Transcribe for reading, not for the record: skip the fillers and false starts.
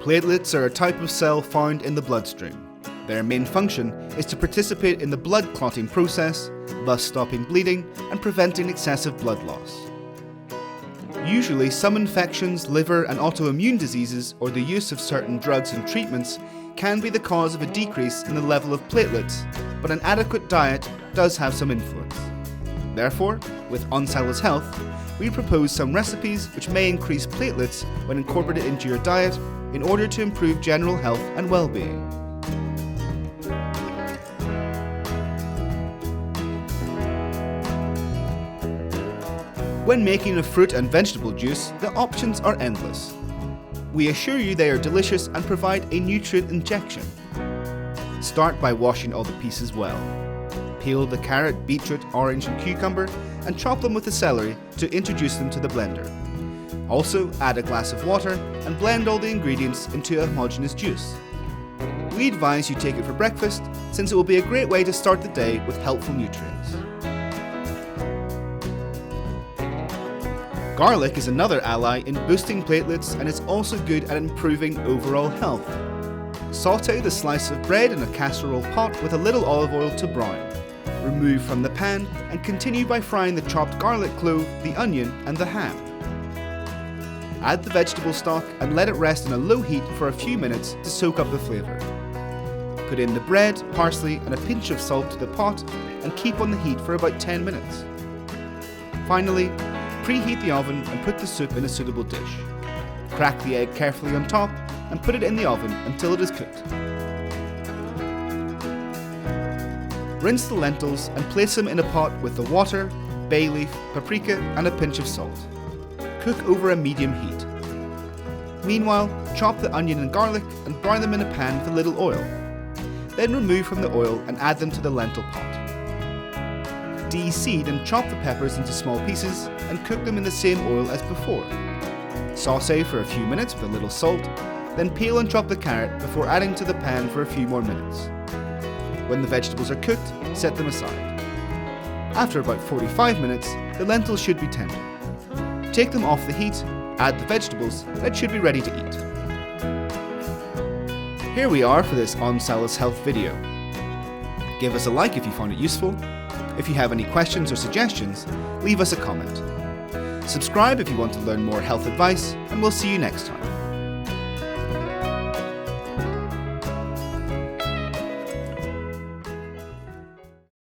Platelets are a type of cell found in the bloodstream. Their main function is to participate in the blood clotting process, thus stopping bleeding and preventing excessive blood loss. Usually, some infections, liver and autoimmune diseases, or the use of certain drugs and treatments can be the cause of a decrease in the level of platelets, but an adequate diet does have some influence. Therefore, with ONsalus Health, we propose some recipes which may increase platelets when incorporated into your diet in order to improve general health and well-being. When making a fruit and vegetable juice, the options are endless. We assure you they are delicious and provide a nutrient injection. Start by washing all the pieces well. Peel the carrot, beetroot, orange and cucumber and chop them with the celery to introduce them to the blender. Also, add a glass of water and blend all the ingredients into a homogeneous juice. We advise you take it for breakfast since it will be a great way to start the day with helpful nutrients. Garlic is another ally in boosting platelets and is also good at improving overall health. Sauté the slice of bread in a casserole pot with a little olive oil to brown. Remove from the pan and continue by frying the chopped garlic clove, the onion and the ham. Add the vegetable stock and let it rest on a low heat for a few minutes to soak up the flavour. Put in the bread, parsley and a pinch of salt to the pot and keep on the heat for about 10 minutes. Finally, preheat the oven and put the soup in a suitable dish. Crack the egg carefully on top and put it in the oven until it is cooked. Rinse the lentils and place them in a pot with the water, bay leaf, paprika and a pinch of salt. Cook over a medium heat. Meanwhile, chop the onion and garlic and brown them in a pan with a little oil. Then remove from the oil and add them to the lentil pot. De-seed and chop the peppers into small pieces and cook them in the same oil as before. Sauté for a few minutes with a little salt, then peel and chop the carrot before adding to the pan for a few more minutes. When the vegetables are cooked, set them aside. After about 45 minutes, the lentils should be tender. Take them off the heat, add the vegetables, and it should be ready to eat. Here we are for this ONsalus Health video. Give us a like if you found it useful. If you have any questions or suggestions, leave us a comment. Subscribe if you want to learn more health advice, and we'll see you next time.